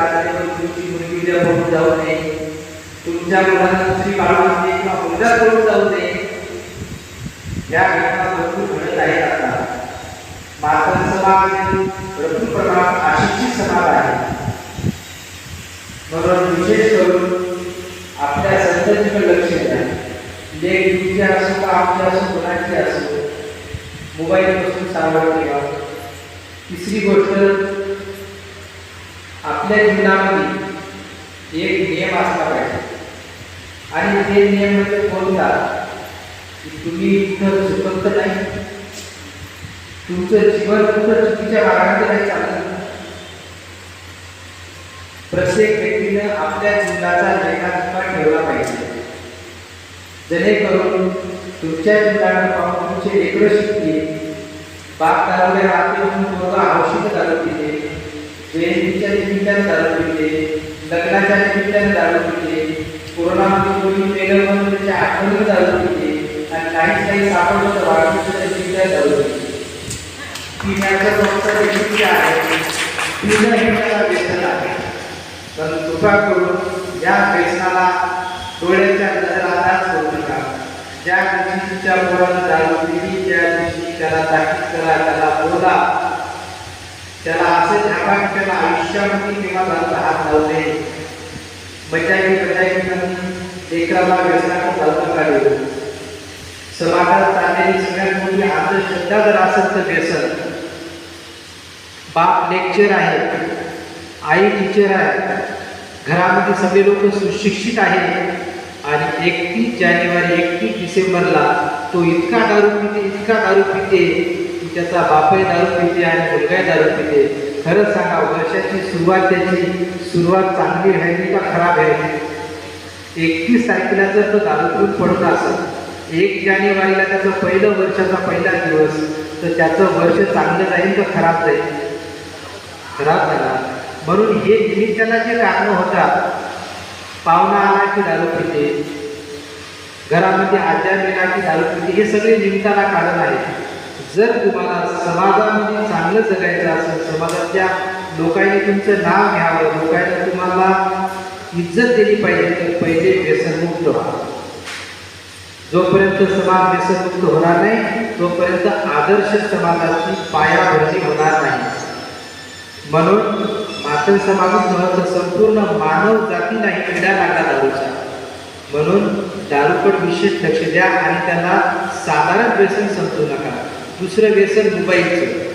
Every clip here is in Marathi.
जेणेकरून तुमची मुलगी उद्या पळून जाऊ नये, तुमच्या मुलांना दुसरी काढून नये किंवा मुलगा पळून जाऊ नये. या घटना भरपूर घडत आहेत. आता मातंग समाज भरपूर प्रमाणात अशिक्षित समाज आहे. म्हणून विशेष करून आपल्या संततीकडे लक्ष द्या. लेख तुमचे असो का आमचे असो, कोणाची असो, मोबाईलपासून सावध ठेवा. तिसरी गोष्ट, आपल्या जीवनामध्ये एक नियम असला पाहिजे. आणि ते नियम म्हणजे कोणता, की तुम्ही इथं चुकत नाही, तुमचं जीवन कुठं चुकीच्या मार्गाने नाही चाललं. प्रत्येक व्यक्तीनं आपल्या जीवनाचा लेखाजोखा ठेवला पाहिजे, जेणेकरून तुमच्या जीवनाने पाहून तुमचे लेकरं शिकतील. बाप दारूला रात्री मुलगा औषध दारू पिते, जयंतीच्या निमित्ताने दारू पिते, लग्नाच्या निमित्ताने दारू पिते, कोरोनामध्ये कोणी पेलं म्हणून त्याच्या आठवणी दारू पिते, आणि काही सापडलं तर वाढदिवसाच्या निमित्ताने दारू पिते. पिण्याचं फक्त व्यक्ती आहे, पिणं हे त्याला व्यसन आहे. पण कृपा करून या व्यसनाला डोळ्याच्या नजरात करू नका. ज्या दिवशी तुमच्या पोरानं दारू पिली, त्या दिवशी त्याला ताकीद करा, त्याला बोला, त्याला असं झाका की त्याला आयुष्यामध्ये किंवा त्याला हात लावू नये. बजाई लेकराला व्यसनाकडे जाऊ नका देऊ. समाजात चाललेली सगळ्यात मोठी अंधश्रद्धा जर असेल तर व्यसन. बाप लेक्चर आहे, आई टीचर आहे, घरामध्ये सगळे लोक सुशिक्षित आहेत, आणि 31 जानेवारी 31 डिसेंबरला तो इतका दारू पिते की त्याचा बापही दारू पिते आणि मुलगाही दारू पिते. खरंच सांगा, वर्षाची सुरुवात चांगली राहिली का खराब राहिली? 31 तारखेला जर तो दारू पिऊन पडत असेल, 1 जानेवारीला त्याचं पहिलं वर्षाचा पहिला दिवस, तर त्याचं वर्ष चांगलं जाईल का खराब जाईल? खराब झाला. म्हणून हे निमित्ताला जे कारण होतात, पाहुणा आला की दारू पिते, घरामध्ये आचार गेला की दारू पिते, हे सगळे निमित्ताला कारण आहे. जर तुम्हाला समाजामध्ये चांगलं जगायचं असेल, समाजाच्या लोकांनी तुमचं नाव घ्यावं, लोकांनी तुम्हाला इज्जत दिली पाहिजे, तर पहिले व्यसनमुक्त व्हा. जोपर्यंत समाज व्यसनमुक्त होणार नाही, तोपर्यंत आदर्श समाजाची पायाभरणी होणार नाही. म्हणून मातंग समाजात महत्व संपूर्ण मानव जातीलाही किडा लागला दारूचा. म्हणून दारूकड विशेष लक्ष द्या आणि त्याला साधारण व्यसन समजू नका. दुसरं व्यसन मोबाईलचं.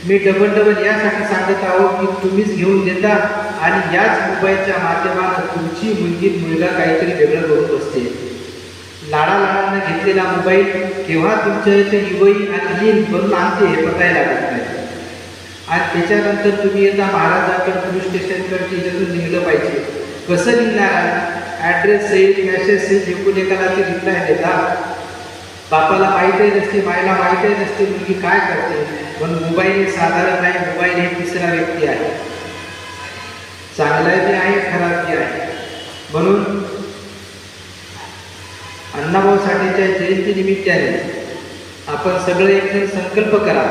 मी डबल यासाठी सांगत आहो की तुम्हीच घेऊन देता आणि याच मोबाईलच्या माध्यमातून तुमची मुलगी मुलगा काहीतरी वेगळं करून बसते. लाडानं घेतलेला मोबाईल केव्हा तुमच्या इथे युवई आणि लीन बनून आणते हे बघायला लागत नाही. आणि त्याच्यानंतर तुम्ही येता महाराजांकडे, पोलीस स्टेशनकडे, त्याच्यातून लिहिलं पाहिजे. कसं लिहिणार? ॲड्रेस सहित, मॅसेज सहित एकूण एकाला ते रिप्लाय देतात. बापाला माहीतही नसते, मायला माहीतही नसते मुलगी काय करते. म्हणून मोबाईल हे साधारण नाही, मोबाईल हे तिसरा व्यक्ती आहे. चांगला बी आहे, खराब बी आहे. म्हणून अण्णाभाऊ साठेच्या जयंती निमित्ताने आपण सगळे एकजण संकल्प करा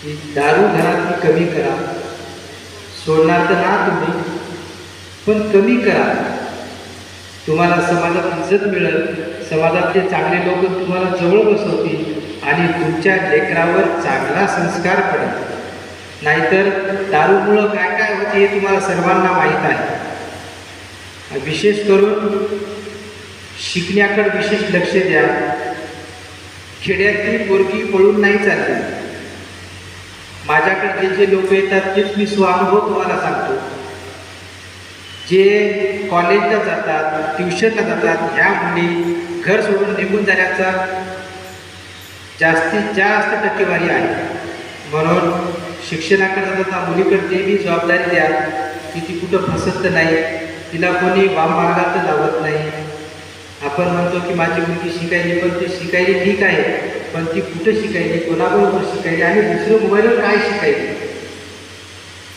की दारू घरातली कमी करा. सोडणार तर ना तुम्ही, पण कमी करा. तुम्हाला समाजात इज्जत मिळेल, समाजातले चांगले लोक तुम्हाला जवळ बसवतील आणि तुमच्या लेकरावर चांगला संस्कार पडेल. नाहीतर दारूमुळं काय काय होते हे तुम्हाला सर्वांना माहीत आहे. विशेष करून शिकण्याकडे विशेष लक्ष द्या. खेड्यातली पोरगी पळून नाही चालली. माझ्याकडे जे लोक येतात तेच मी स्वानुभव तुम्हाला सांगतो. जे कॉलेजला जातात, ट्युशनला जातात, ह्या मुली घर सोडून निघून जाण्याचा जास्तीत जास्त टक्केवारी आहे. म्हणून शिक्षणाकडे जाताना मुलीकडे ते बी जबाबदारी द्या की ती कुठं फसत नाही, तिला कोणी वाममार्गात लावत नाही. आपण म्हणतो की माझी मुलगी शिकायली, पण ती शिकायली ठीक आहे, पण ती कुठं शिकायली, कोणाबरोबर शिकायली आणि दुसरं मोबाईलवर काय शिकायली,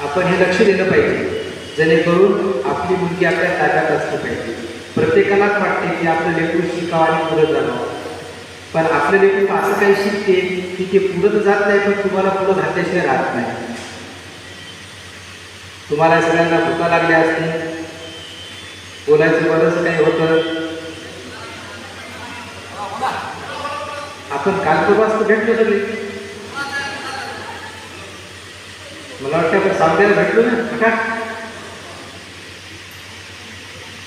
आपण हे लक्ष दिलं पाहिजे. जेणेकरून आपली मुलगी आपल्या ताब्यात असली पाहिजे. प्रत्येकालाच वाटते की आपलं लेकरू शिकावं आणि पुढं जावं, पण आपलं लेकरू असं काही शिकते की ते पुढं तर जात नाही, पण तुम्हाला पुढं घातल्याशिवाय राहत नाही. तुम्हाला सगळ्यांना भुका लागल्या असतील, बोलायचं बरंच काही होतं. आपण काल परवाच भेटलो सगळे. मला वाटतं आपण सावड्याला भेटलो ना का?